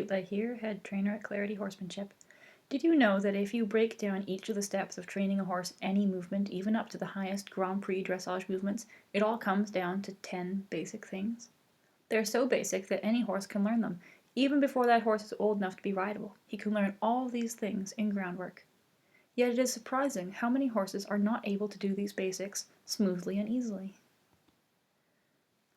Jutla here, head trainer at Clarity Horsemanship. Did you know that if you break down each of the steps of training a horse any movement, even up to the highest Grand Prix dressage movements, it all comes down to 10 basic things? They're so basic that any horse can learn them. Even before that horse is old enough to be rideable, he can learn all these things in groundwork. Yet it is surprising how many horses are not able to do these basics smoothly and easily.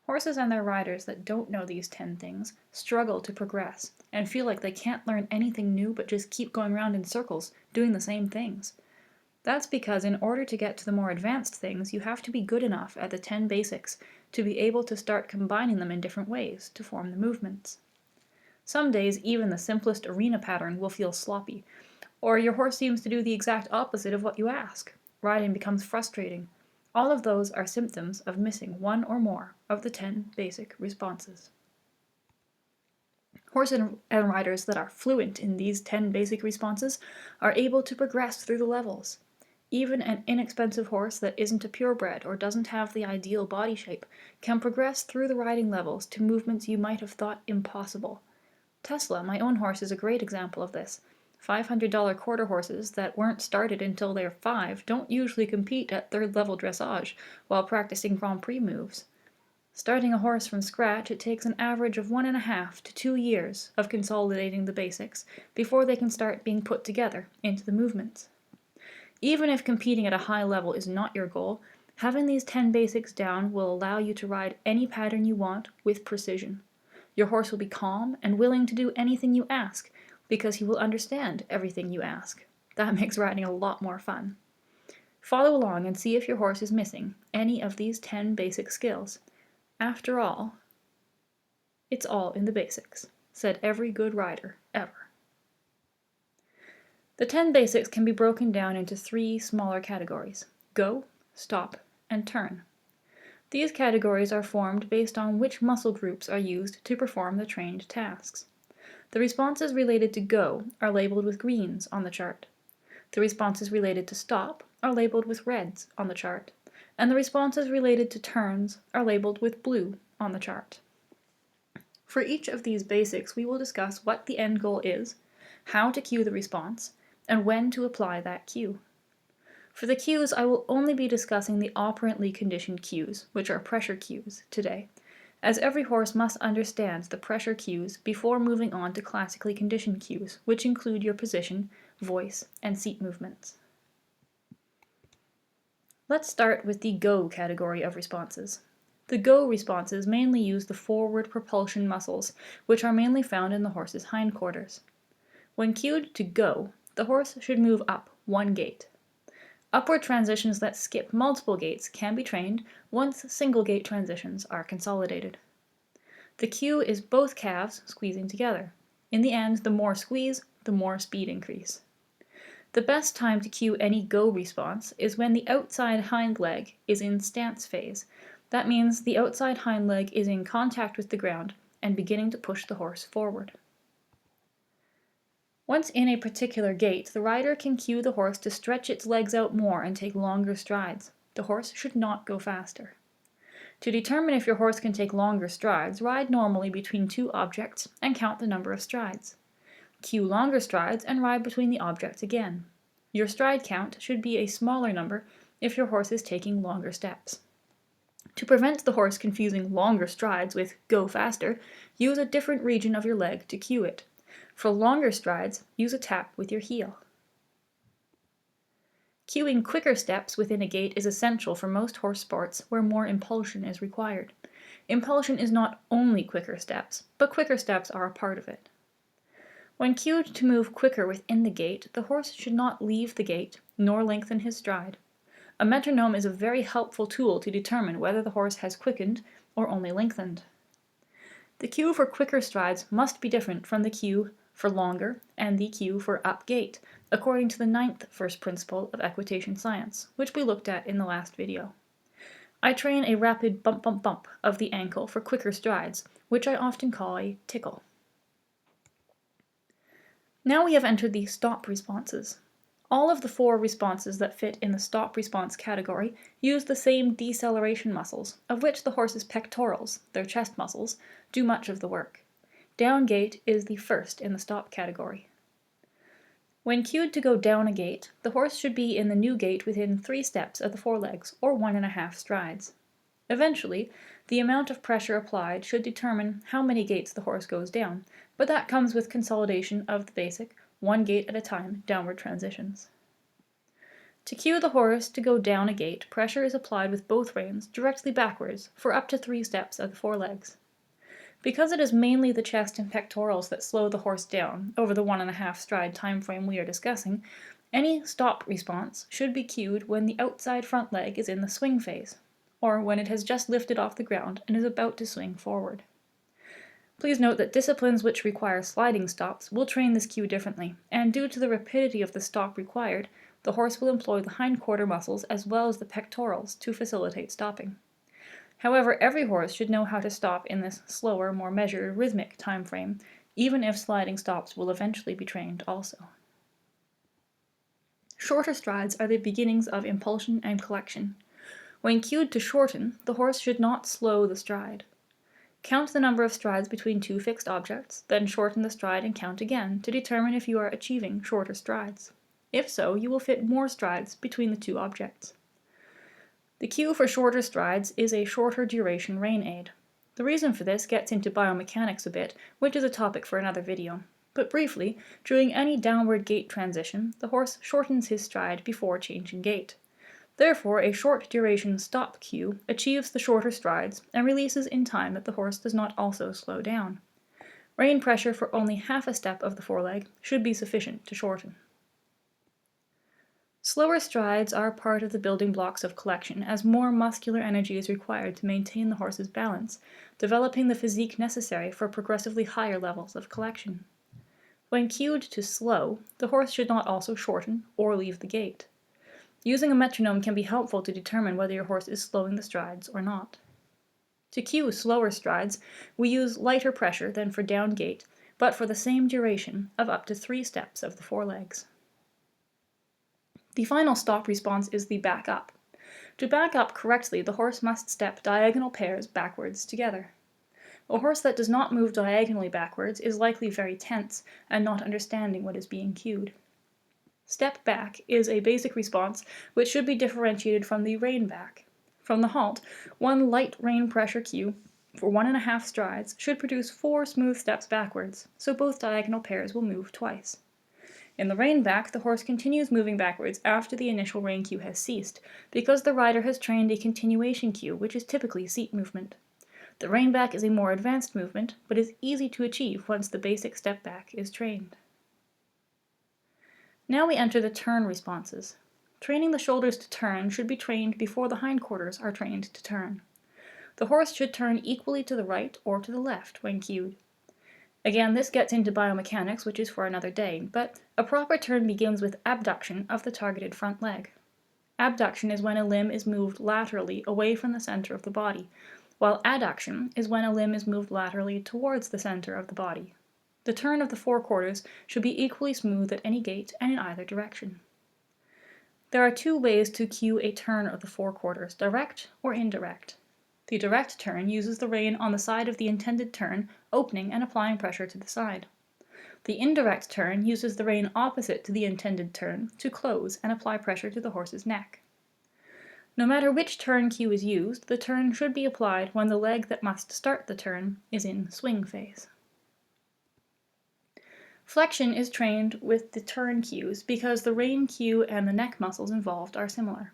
Horses and their riders that don't know these 10 things struggle to progress and feel like they can't learn anything new but just keep going around in circles, doing the same things. That's because in order to get to the more advanced things, you have to be good enough at the 10 basics to be able to start combining them in different ways to form the movements. Some days, even the simplest arena pattern will feel sloppy, or your horse seems to do the exact opposite of what you ask. Riding becomes frustrating. All of those are symptoms of missing one or more of the 10 basic responses. Horses and riders that are fluent in these 10 basic responses are able to progress through the levels. Even an inexpensive horse that isn't a purebred or doesn't have the ideal body shape can progress through the riding levels to movements you might have thought impossible. Tesla, my own horse, is a great example of this. $500 quarter horses that weren't started until they're 5 don't usually compete at third-level dressage while practicing Grand Prix moves. Starting a horse from scratch, it takes an average of 1.5 to 2 years of consolidating the basics before they can start being put together into the movements. Even if competing at a high level is not your goal, having these 10 basics down will allow you to ride any pattern you want with precision. Your horse will be calm and willing to do anything you ask, because he will understand everything you ask. That makes riding a lot more fun. Follow along and see if your horse is missing any of these 10 basic skills. After all, it's all in the basics, said every good rider ever. The 10 basics can be broken down into 3 smaller categories: go, stop, and turn. These categories are formed based on which muscle groups are used to perform the trained tasks. The responses related to go are labeled with greens on the chart. The responses related to stop are labeled with reds on the chart. And the responses related to turns are labeled with blue on the chart. For each of these basics, we will discuss what the end goal is, how to cue the response, and when to apply that cue. For the cues, I will only be discussing the operantly conditioned cues, which are pressure cues, today, as every horse must understand the pressure cues before moving on to classically conditioned cues, which include your position, voice, and seat movements. Let's start with the go category of responses. The go responses mainly use the forward propulsion muscles, which are mainly found in the horse's hindquarters. When cued to go, the horse should move up 1 gait. Upward transitions that skip multiple gaits can be trained once single gait transitions are consolidated. The cue is both calves squeezing together. In the end, the more squeeze, the more speed increase. The best time to cue any go response is when the outside hind leg is in stance phase. That means the outside hind leg is in contact with the ground and beginning to push the horse forward. Once in a particular gait, the rider can cue the horse to stretch its legs out more and take longer strides. The horse should not go faster. To determine if your horse can take longer strides, ride normally between 2 objects and count the number of strides. Cue longer strides and ride between the objects again. Your stride count should be a smaller number if your horse is taking longer steps. To prevent the horse confusing longer strides with go faster, use a different region of your leg to cue it. For longer strides, use a tap with your heel. Cueing quicker steps within a gait is essential for most horse sports where more impulsion is required. Impulsion is not only quicker steps, but quicker steps are a part of it. When cued to move quicker within the gait, the horse should not leave the gait nor lengthen his stride. A metronome is a very helpful tool to determine whether the horse has quickened or only lengthened. The cue for quicker strides must be different from the cue for longer and the cue for up gait, according to the 9th first principle of equitation science, which we looked at in the last video. I train a rapid bump bump bump of the ankle for quicker strides, which I often call a tickle. Now we have entered the stop responses. All of the 4 responses that fit in the stop response category use the same deceleration muscles, of which the horse's pectorals, their chest muscles, do much of the work. Down gait is the first in the stop category. When cued to go down a gait, the horse should be in the new gait within 3 steps of the forelegs, or 1.5 strides. Eventually, the amount of pressure applied should determine how many gaits the horse goes down, but that comes with consolidation of the basic, 1 gait at a time, downward transitions. To cue the horse to go down a gait, pressure is applied with both reins directly backwards for up to 3 steps of the forelegs. Because it is mainly the chest and pectorals that slow the horse down over the 1.5 stride time frame we are discussing, any stop response should be cued when the outside front leg is in the swing phase, or when it has just lifted off the ground and is about to swing forward. Please note that disciplines which require sliding stops will train this cue differently, and due to the rapidity of the stop required, the horse will employ the hindquarter muscles as well as the pectorals to facilitate stopping. However, every horse should know how to stop in this slower, more measured, rhythmic time frame, even if sliding stops will eventually be trained also. Shorter strides are the beginnings of impulsion and collection. When cued to shorten, the horse should not slow the stride. Count the number of strides between 2 fixed objects, then shorten the stride and count again to determine if you are achieving shorter strides. If so, you will fit more strides between the 2 objects. The cue for shorter strides is a shorter duration rein aid. The reason for this gets into biomechanics a bit, which is a topic for another video. But briefly, during any downward gait transition, the horse shortens his stride before changing gait. Therefore, a short duration stop cue achieves the shorter strides and releases in time that the horse does not also slow down. Rein pressure for only half a step of the foreleg should be sufficient to shorten. Slower strides are part of the building blocks of collection, as more muscular energy is required to maintain the horse's balance, developing the physique necessary for progressively higher levels of collection. When cued to slow, the horse should not also shorten or leave the gait. Using a metronome can be helpful to determine whether your horse is slowing the strides or not. To cue slower strides, we use lighter pressure than for down gait, but for the same duration of up to 3 steps of the forelegs. The final stop response is the back up. To back up correctly, the horse must step diagonal pairs backwards together. A horse that does not move diagonally backwards is likely very tense and not understanding what is being cued. Step back is a basic response which should be differentiated from the rein back. From the halt, 1 light rein pressure cue for 1.5 strides should produce 4 smooth steps backwards, so both diagonal pairs will move twice. In the rein back, the horse continues moving backwards after the initial rein cue has ceased, because the rider has trained a continuation cue, which is typically seat movement. The rein back is a more advanced movement, but is easy to achieve once the basic step back is trained. Now we enter the turn responses. Training the shoulders to turn should be trained before the hindquarters are trained to turn. The horse should turn equally to the right or to the left when cued. Again, this gets into biomechanics, which is for another day, but a proper turn begins with abduction of the targeted front leg. Abduction is when a limb is moved laterally away from the center of the body, while adduction is when a limb is moved laterally towards the center of the body. The turn of the forequarters should be equally smooth at any gait and in either direction. There are 2 ways to cue a turn of the forequarters, direct or indirect. The direct turn uses the rein on the side of the intended turn, opening and applying pressure to the side. The indirect turn uses the rein opposite to the intended turn to close and apply pressure to the horse's neck. No matter which turn cue is used, the turn should be applied when the leg that must start the turn is in swing phase. Flexion is trained with the turn cues because the rein cue and the neck muscles involved are similar.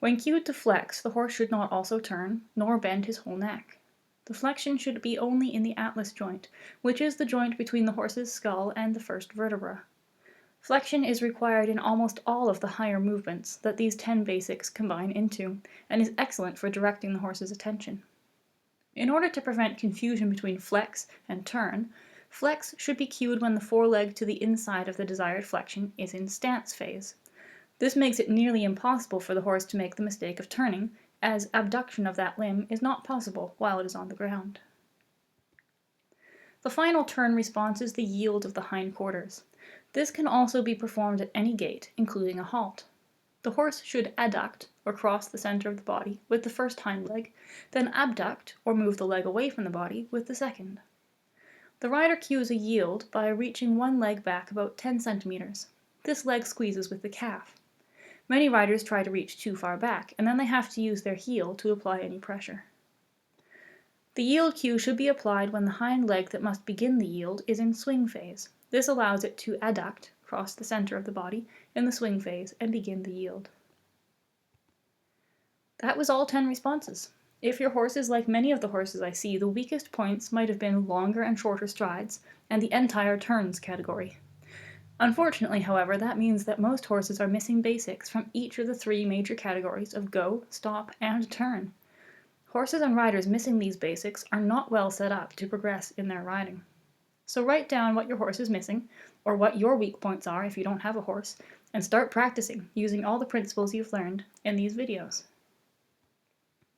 When cued to flex, the horse should not also turn, nor bend his whole neck. The flexion should be only in the atlas joint, which is the joint between the horse's skull and the first vertebra. Flexion is required in almost all of the higher movements that these 10 basics combine into, and is excellent for directing the horse's attention. In order to prevent confusion between flex and turn, flex should be cued when the foreleg to the inside of the desired flexion is in stance phase. This makes it nearly impossible for the horse to make the mistake of turning, as abduction of that limb is not possible while it is on the ground. The final turn response is the yield of the hindquarters. This can also be performed at any gait, including a halt. The horse should adduct, or cross the center of the body, with the first hind leg, then abduct, or move the leg away from the body, with the second. The rider cues a yield by reaching one leg back about 10 centimeters. This leg squeezes with the calf. Many riders try to reach too far back, and then they have to use their heel to apply any pressure. The yield cue should be applied when the hind leg that must begin the yield is in swing phase. This allows it to adduct, cross the center of the body, in the swing phase and begin the yield. That was all 10 responses. If your horse is like many of the horses I see, the weakest points might have been longer and shorter strides, and the entire turns category. Unfortunately, however, that means that most horses are missing basics from each of the 3 major categories of go, stop, and turn. Horses and riders missing these basics are not well set up to progress in their riding. So write down what your horse is missing, or what your weak points are if you don't have a horse, and start practicing using all the principles you've learned in these videos.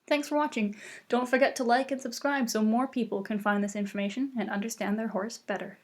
Thanks for watching. Don't forget to like and subscribe so more people can find this information and understand their horse better.